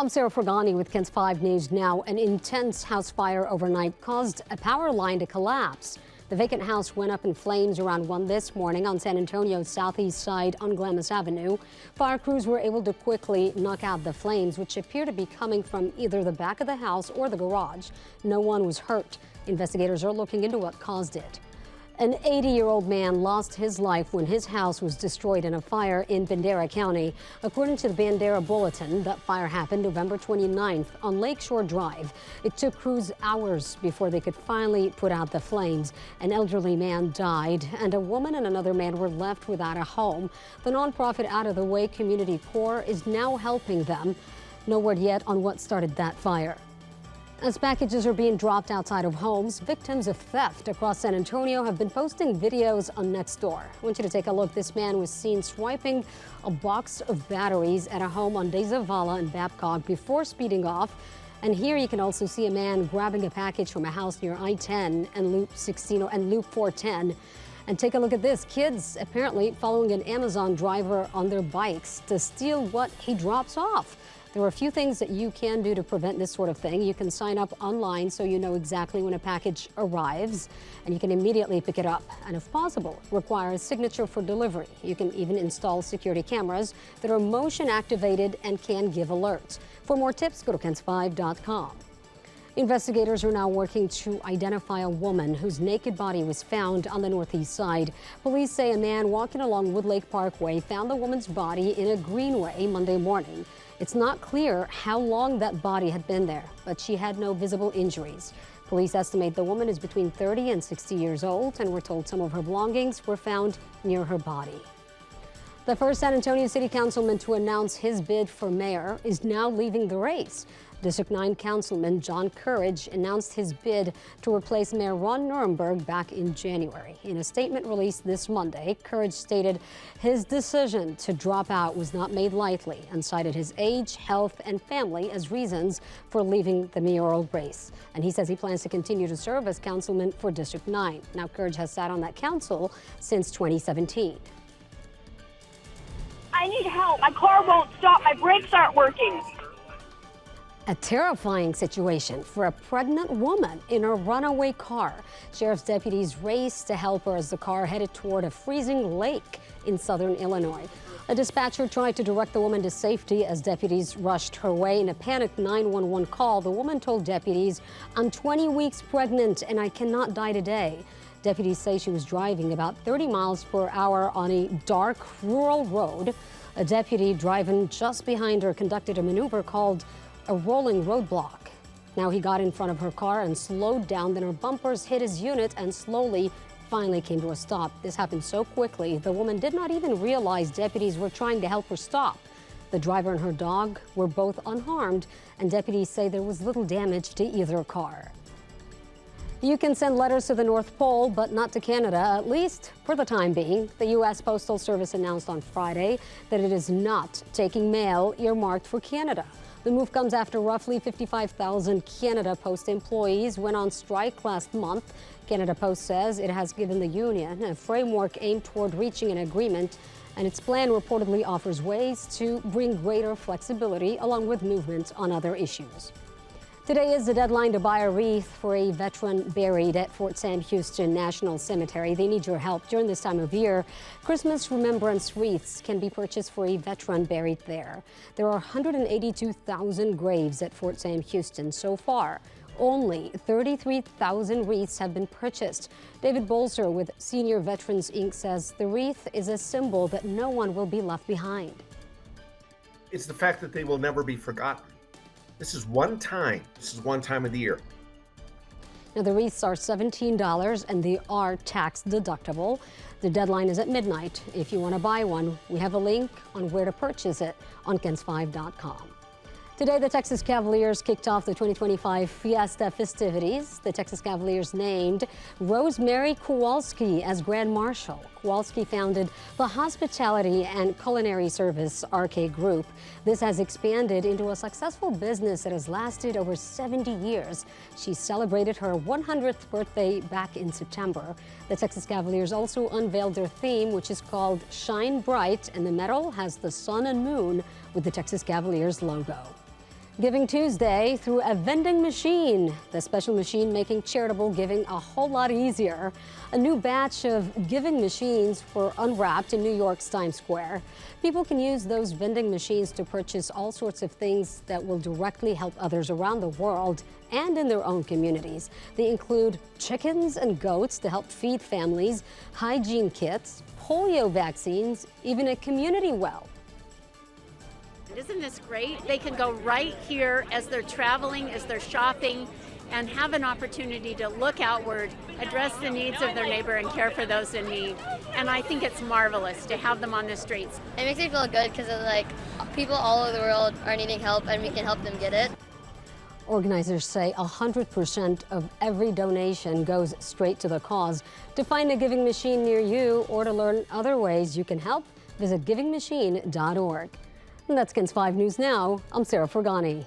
I'm Sarah Fergani with KENS 5 News Now. An intense house fire overnight caused a power line to collapse. The vacant house went up in flames around 1 this morning on San Antonio's southeast side on Glamis Avenue. Fire crews were able to quickly knock out the flames, which appear to be coming from either the back of the house or the garage. No one was hurt. Investigators are looking into what caused it. An 80-year-old man lost his life when his house was destroyed in a fire in Bandera County. According to the Bandera Bulletin, that fire happened November 29th on Lakeshore Drive. It took crews hours before they could finally put out the flames. An elderly man died, and a woman and another man were left without a home. The nonprofit Out of the Way Community Corps is now helping them. No word yet on what started that fire. As packages are being dropped outside of homes, victims of theft across San Antonio have been posting videos on Nextdoor. I want you to take a look. This man was seen swiping a box of batteries at a home on De Zavala and Babcock before speeding off. And here you can also see a man grabbing a package from a house near I-10 and Loop 16 and Loop 410. And take a look at this. Kids apparently following an Amazon driver on their bikes to steal what he drops off. There are a few things that you can do to prevent this sort of thing. You can sign up online so you know exactly when a package arrives, and you can immediately pick it up. And if possible, require a signature for delivery. You can even install security cameras that are motion activated and can give alerts. For more tips, go to KENS5.com. Investigators are now working to identify a woman whose naked body was found on the northeast side. Police say a man walking along Woodlake Parkway found the woman's body in a greenway Monday morning. It's not clear how long that body had been there, but she had no visible injuries. Police estimate the woman is between 30 and 60 years old, and we're told some of her belongings were found near her body. The first San Antonio City Councilman to announce his bid for mayor is now leaving the race. District 9 Councilman John Courage announced his bid to replace Mayor Ron Nuremberg back in January. In a statement released this Monday, Courage stated his decision to drop out was not made lightly and cited his age, health, and family as reasons for leaving the mayoral race. And he says he plans to continue to serve as councilman for District 9. Now, Courage has sat on that council since 2017. I need help. My car won't stop. My brakes aren't working. A terrifying situation for a pregnant woman in a runaway car. Sheriff's deputies raced to help her as the car headed toward a freezing lake in southern Illinois. A dispatcher tried to direct the woman to safety as deputies rushed her way. In a panicked 911 call, the woman told deputies, "I'm 20 weeks pregnant and I cannot die today." Deputies say she was driving about 30 miles per hour on a dark rural road. A deputy driving just behind her conducted a maneuver called a rolling roadblock. Now he got in front of her car and slowed down, then her bumpers hit his unit and finally came to a stop. This happened so quickly, the woman did not even realize deputies were trying to help her stop. The driver and her dog were both unharmed, and deputies say there was little damage to either car. You can send letters to the North Pole, but not to Canada, at least for the time being. The U.S. Postal Service announced on Friday that it is not taking mail earmarked for Canada. The move comes after roughly 55,000 Canada Post employees went on strike last month. Canada Post says it has given the union a framework aimed toward reaching an agreement, and its plan reportedly offers ways to bring greater flexibility along with movement on other issues. Today is the deadline to buy a wreath for a veteran buried at Fort Sam Houston National Cemetery. They need your help during this time of year. Christmas remembrance wreaths can be purchased for a veteran buried there. There are 182,000 graves at Fort Sam Houston so far. Only 33,000 wreaths have been purchased. David Bolzer with Senior Veterans Inc. says the wreath is a symbol that no one will be left behind. It's the fact that they will never be forgotten. This is one time of the year. Now, the wreaths are $17 and they are tax deductible. The deadline is at midnight. If you want to buy one, we have a link on where to purchase it on KENS5.com. Today, the Texas Cavaliers kicked off the 2025 Fiesta festivities. The Texas Cavaliers named Rosemary Kowalski as Grand Marshal. Kowalski founded the hospitality and culinary service RK Group. This has expanded into a successful business that has lasted over 70 years. She celebrated her 100th birthday back in September. The Texas Cavaliers also unveiled their theme, which is called Shine Bright, and the medal has the sun and moon with the Texas Cavaliers logo. Giving Tuesday through a vending machine. The special machine making charitable giving a whole lot easier. A new batch of giving machines were unwrapped in New York's Times Square. People can use those vending machines to purchase all sorts of things that will directly help others around the world and in their own communities. They include chickens and goats to help feed families, hygiene kits, polio vaccines, even a community well. Isn't this great? They can go right here as they're traveling, as they're shopping, and have an opportunity to look outward, address the needs of their neighbor, and care for those in need. And I think it's marvelous to have them on the streets. It makes me feel good because people all over the world are needing help and we can help them get it. Organizers say 100% of every donation goes straight to the cause. To find a giving machine near you or to learn other ways you can help, visit givingmachine.org. And that's KENS 5 News Now. I'm Sarah Fergani.